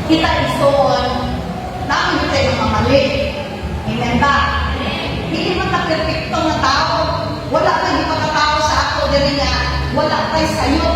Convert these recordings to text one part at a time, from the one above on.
kita isuon, namin tayo mamali. Amen ba? Hindi man na perfecto na tao. Wala tayo pagkatao sa ako dali nga. Wala tayo sa'yo.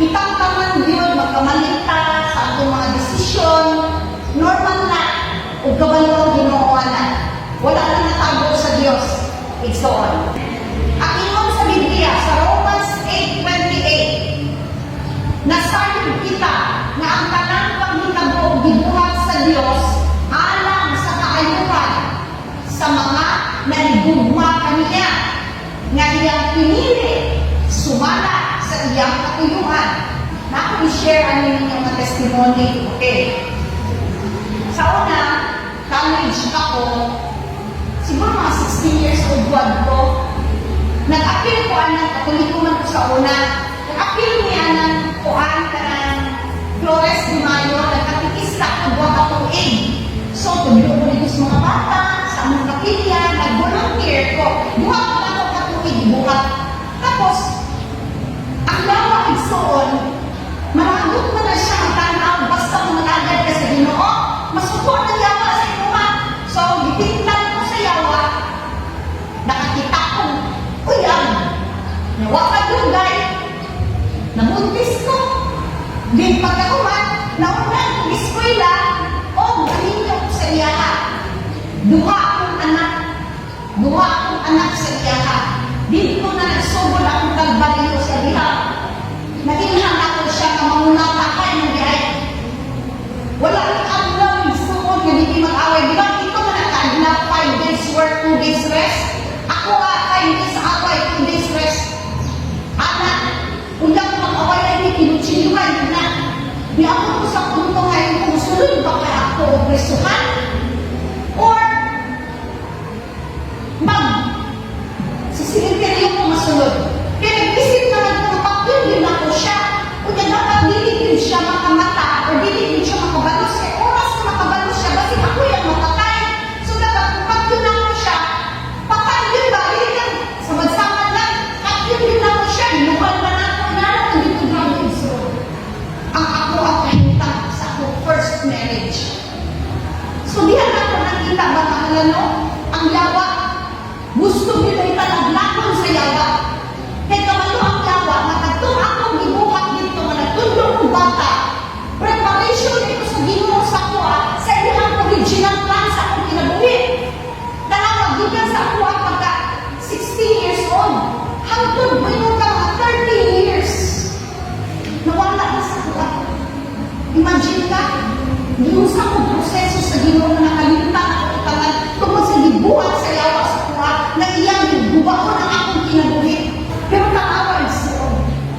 Kitang taman yun, magkamalita sa atong mga desisyon. Normal na. Huwag kabalong ginooan na. Wala na natago sa Diyos. Isuon. Ang ingon sa Biblia, sa Romans 8:28, nasayod kita na ang tanang panghitabo gibuhat sa Diyos alang sa kaayuhan sa mga naligugma kaniya nga iyang pinili sumala sa iyang katuyuhan. Na ako i-share ang inyong mga testimony. Okay. Sa una, college ako, siguro mga 16 years old ko, nag-appeal ko ang katulikuman ko sa una. Nag-appeal niya ng kuhan ka ng Flores de Mayo, nagkatikista ko buwag katuig. So, tuloy ko dito sa mga bata, sa mga kapilya, nag-volunteer ko. Buwag ko lang ako katuig, buwag. Tapos, ang lawa igsoon, maragot mo na siya ang tanaw, basta umalagad ka sa Ginoo, masuport ang yawa sa inuha. So, gitingnan ko sa yawa, nakakita ko, uyang, nawakad yung guy, namuntis ko, di pagkakuman, naunang iskwela, o galinyo ko sa iyaha. Duha akong anak sa iyaha. Dito na nagsugod akong kalbariyo sa iyaha. Naginhan ako siya na mamunatakay ng bihay. Wala rin ang lang sugod na hindi mag-away. Di ba, ito na nakadnap 5 days work, 2 days rest. Ako nga, 5 days away, 2 days rest. Anak, undang mag-away ay hindi kinutsiliwan na. Di ako ko sa punto ngayon kung sulod ba kaya ako o presuhan? Or, sisiliteryo ko masunod. Kaya nag-isip na nagpapakil din ako siya. Kung dapat diligid siya makamata o diligid siya makabalos. Kaya oras na makabalos siya, kasi ako yung mapatay. So dapat kung pagkil na ako siya, patay yun ba? Yan, sa magsaman lang, pagkil din ako siya. Inuhal na ako na lang dito grabe. So, ang ako ang kahintang sa ako first marriage. So diyan ako nakita ba kahalano? Ang yawa. Gusto nila italaglakon sa yawa. Kaya kamalo ang yawa, nakatong akong gibuhat dito, manatulong ng bata. Preparation dito sa Ginoo sa kuha, sa iyang original plan sa akong kinabuhi. Talawag gikan sa kuha pagka 16 years old. Hangtod mo yung mga 30 years. Nawala na sa kuha. Imagine ka, yung sa akong proseso sa Ginoo na nakalimutan ako itangan tungkol sa gibuhat sa yawa sa kuha na iyang gibuha ko ng akong kinabuhi. Pero nakawal siya.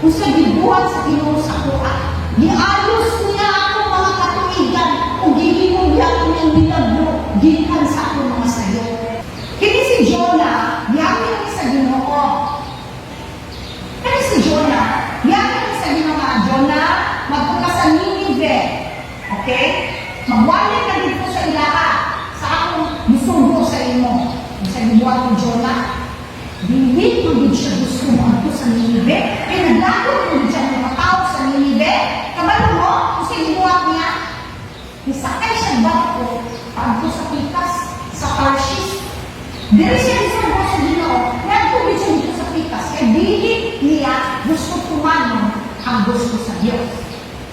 Kung sa gibuhat sa Ginoo sa kuha, giayos niya ako mga katuigan o gihimong niya ako niyang nilablo gikan sa akong mga sayo. Kini si Jonah, yamin niya sa Ginoo. Kini si Jonah, yamin niya sa Ginoo nga, Jonah, magpunta sa Ninive. Okay? Magwali ka dito sa ilaha sa akong musugo sa imo. Sa gibuhat ni Jonah, hindi mo din siya gusto mo ato sa Ninive. Kaya naglago mo din siya mga tao sa Ninive. Kabalo mo, kung sa gibuhat niya, isakay siya barko ato sa Pikas, sa Tarshish. Dili siya gusto sa Ginoo. Nagtubig siya dito sa Pikas. Kaya dili niya gusto tumano ang gusto sa Diyos.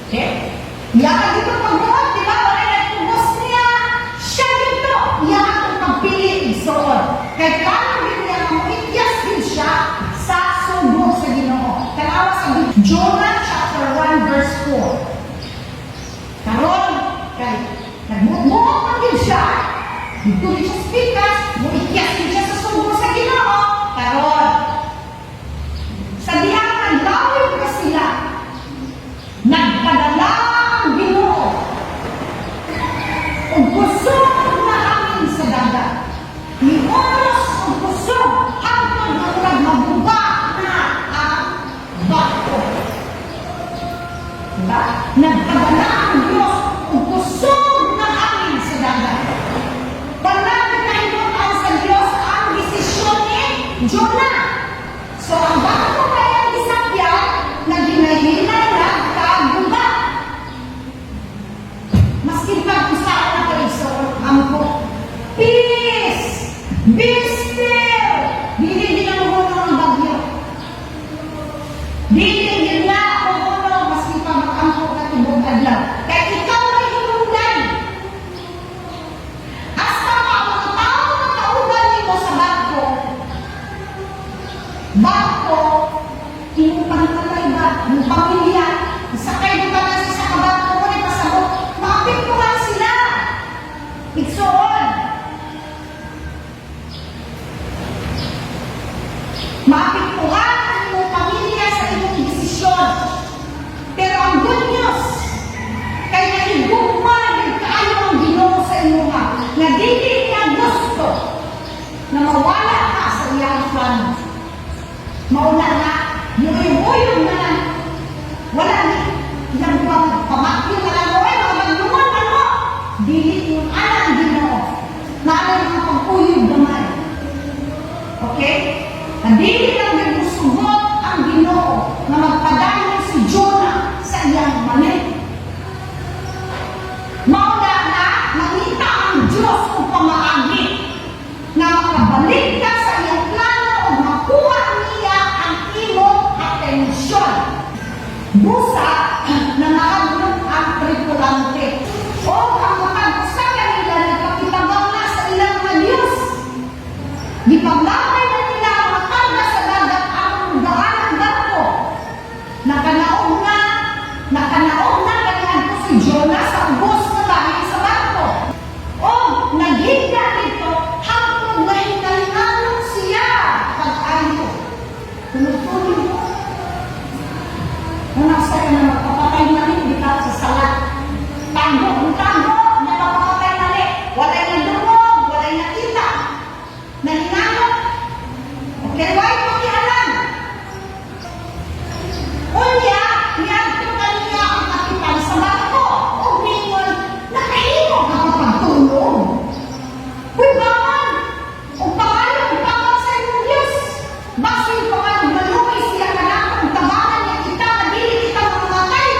Okay? Iyakan dito pagbuhat, di ba? Wala nagtubos niya. Siya dito. Iyakan pagpili igsoon. Kaya plano din niya mamuityas din siya sa sugo sa Ginoo. Kalawa sa Jonah chapter 1 verse 4. Karon, kay nagmumuha pa din siya. Dito din siya sa Pikas. Muityas din siya sa sugo sa Ginoo. Karon, sa diyang naglawin pa sila, nagpadala ang Ginoo. Ug kusog na amin sa dagat. Ni oras ug kusog hangtod na urag mabuga na ang barko. Be still! Dili din ang ulo ng bagyo. Dili din na ang ulo, maski pa makampo ka tibog adlaw. Kaya ikaw ay hinungdan. Hasta pa ang mga tao na kauban nimo sa barko, iyong pangalay ba, yung pamilya, sakay mo ba na sa kabarko mo, pasabot, maapektuhan sila. Iksoon. Maapektuhan ang iyong pamilya sa iyong desisyon. Pero ang good news, kay nahigugma ng kaayo ang Ginoo sa imo nga dili niya gusto na mawala ka sa iyang plano. Mauna na, yung na lang, wala na, pamakyo na lang, mga magluman na mo, dili yung alang Ginoo, na alam mga pag-uyog naman. Okay? Na dili lang nagsusugot ang Ginoo na magpadayon si Jonah sa iyang mali. Mauna na, makita ang Diyos kung pamaagi na makabalik ka sa iyang plano o makuha niya ang imong atensyon. Busa na naagod ang tripulante o ang makag-usa kanila nagpakitabang na sa ilang mga Diyos. Gipaglamay na nila ang makarga sa dagat ang daan ng barko. Nakanaog na ganyan ko si Jonah sa ubos na bahay sa barko. O naghinga dito hanggang na hinalinganong siya pag-ayo. Tunod-tunod mo. Kung nasa ka na magpapatay na rin, di ka sa salat. Tango, na magpapatay na rin. Walay na dumog, walay na kita. Nalinganong. Okay, why mo kialam? Unya, niyagto kaniya ang kapitan sa barko. O mingon, nakahimo ka mapagtulong. Uy, baman! O pangalan sa iyong Diyos. Basin pa ka, malumay siya ka na kung tabangan niya kita na dili kita mamatay.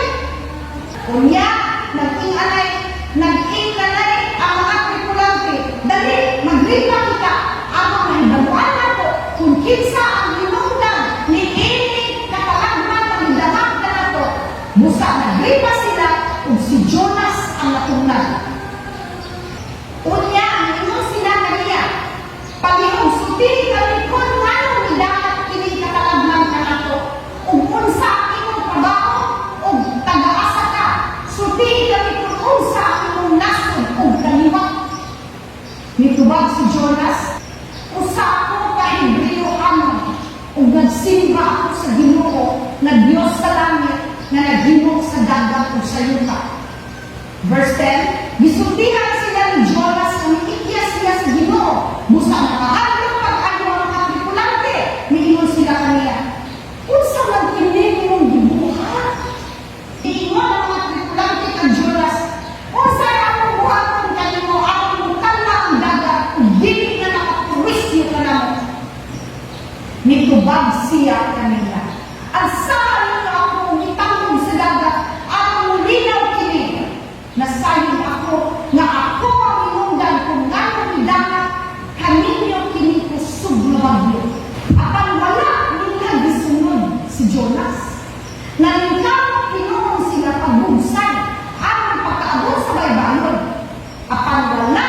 Unya, nag-ing kanay ang mga tripulante. Dali, magripa kita. Ako nahibaluan na ko kung kinsa ang hinungdan ni Inig katalagman ng damag na nato. Busa nagripa sila kung si Jonas ang natungnan. Unya, ang inong sila kaniya. Pagihong suti kami kung ano nilahat kining katalagman na nato. Kung unsa imong trabaho o taga-asa ka, suti kami kung unsa imong nasod o kaliwat. Nitubag si Jonas, usa ako ka-Hebreo-ano o nagsimba ako sa Ginoo na Diyos sa langit na naghimo sa dagat o sa yuta. Verse 10, gisultihan sila ni Jonas na miikya sila sa Ginoo. Busa na mahadlok pag-ayo ang mga tripulante, niingon sila kaniya. Unsa man kini imong gibuhat? Niingon ang mga tripulante kang Jonas, unsa among buhaton kanimo aron mukalla ang dagat ug dili na nakapurisyo ka namo. Nitubag siya kanila. Asahan ninyo ako itangog sa dagat aron mulinaw kini. Nasayon ako nga ako ang inungdan kung ngano ni dagat kaninyo kini kusog na bagyo. Apan wala nila gisunod si Jonas. Nalingkang pinuong sila pagbugsay aron pagkaabot sa baybayon. Apan wala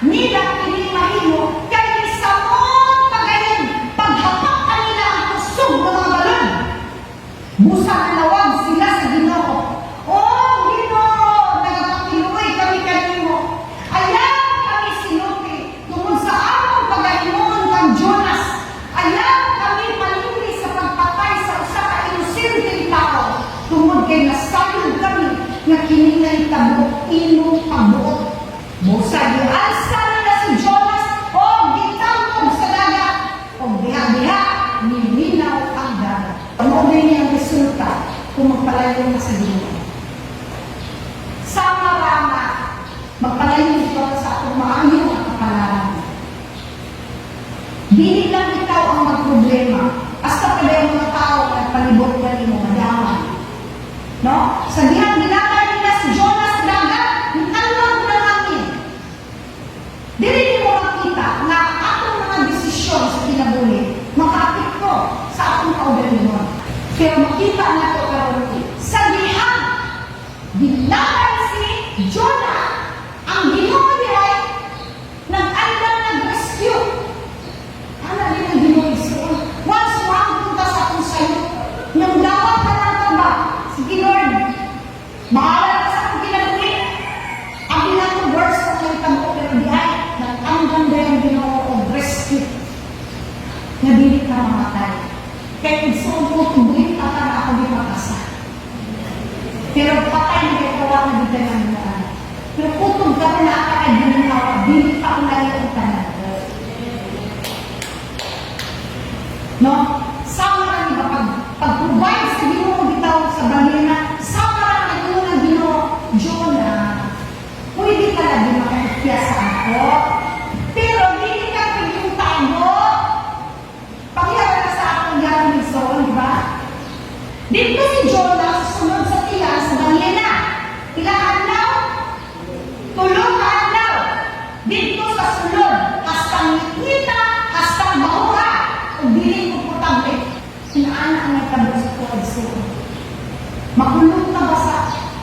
nila kini mahimo kay samot pagayon paghapak kanila ang kusog ng mga balon. Busa nalawag sila sa Ginoo. O Ginoo, nagapakiluoy kami kanimo. Ayaw kami sinuti tungod sa among pagahimoon kang Jonas. Ayaw kami maningli sa pagpatay sa usa ka inosenteng tao. Tungod kay nasayod kami nga kini na itabo imong pagbuot. Busa gialsa nila si Jonas o gitangkog sa dagat o diha-diha nilinaw ang dagat. Ano din niya ang resulta kung magpalayo na sa Ginoo? Sama-rama, magpalayo ito sa atong maayong at kapalaran. Dili lang ikaw ang magproblema. Hasta pala yung mga tao at palibot ka rin mo, madaman. No? Sa dihang ginagay nila si Jonas sa dagat, yung tanong na namin. Dili mo makita na atong mga kaya igsoon ko tubuhin ka para ako di makasa. Pero patay na kaya kawa na di ka namin na. Pero kutog ka na nakakay din na dili pa ang layo ka na. No? Sama na niba pag-provide sa Ginoo bitaw sa balina, sama na naging ng Ginoo, Jonah, pwede ka na din makakipya sa ako. Pero hindi ka pwedeng tago. Pangyari na sa akong yaran ng Zoon, di ba? Dito si Jonah susunod sa tiyan sa balina. Ilang adlaw? 3 na adlaw. Dito sa sulod, hastang ngita, hastang mahuha. Kung dili komportable, sinaan ang nagtabot sa tuwad Zoon. Makulong ka ba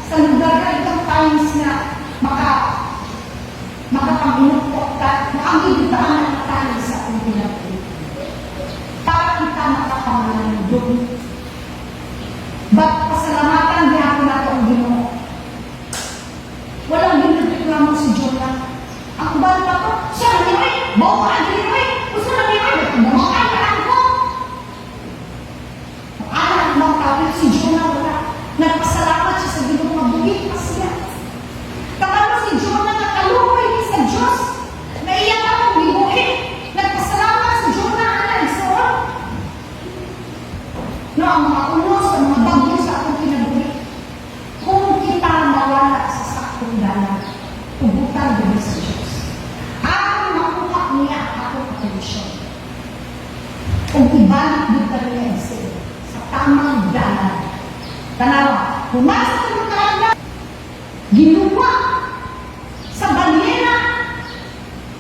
sa lugar na itong times na makapag-inupot ka, na ang ibitaan ng tayo sa akong pinapin. Para kita makapamalan doon. Ba't pasalamatan di ako na itong Ginoo? Walang ginagreklamo si Jonah. Ang bala ko, siya na niyo eh, bawa ka din niyo eh, gusto na niyo eh, bumakay ka lang ko. Anak ng kapit si Jonah wala. Nagpasalamat siya sa Ginoo mabuhi pa siya. Kapag si Jonah nakalumoy sa Diyos, naiyak akong bibuhi. Nagpasalamat si Jonah ang nagsoon. No, ang mga unos, ang mga bagyo sa akong kinabuhi. Kung kita mawala sa sakong dalan, tubutan din sa Diyos. Ako makuha niya akong atensyon. Kung ibalik din ka niya sa tamang dalan. Tanawa, pumasok ng kaagad, ginawa sa balena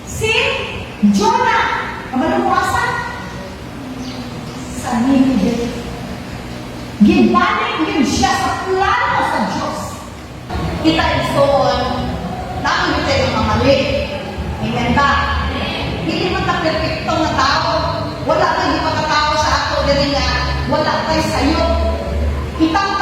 si Jonah. Kabalungwasan sa Nineveh. Gibalik din siya sa plano sa Diyos. Kita isoon, namin tayo ng mamali. Amen ba? Hindi mo ta perfectong na tao. Wala tayo di makatao sa ato dali nga. Wala tayo sa'yo. Kita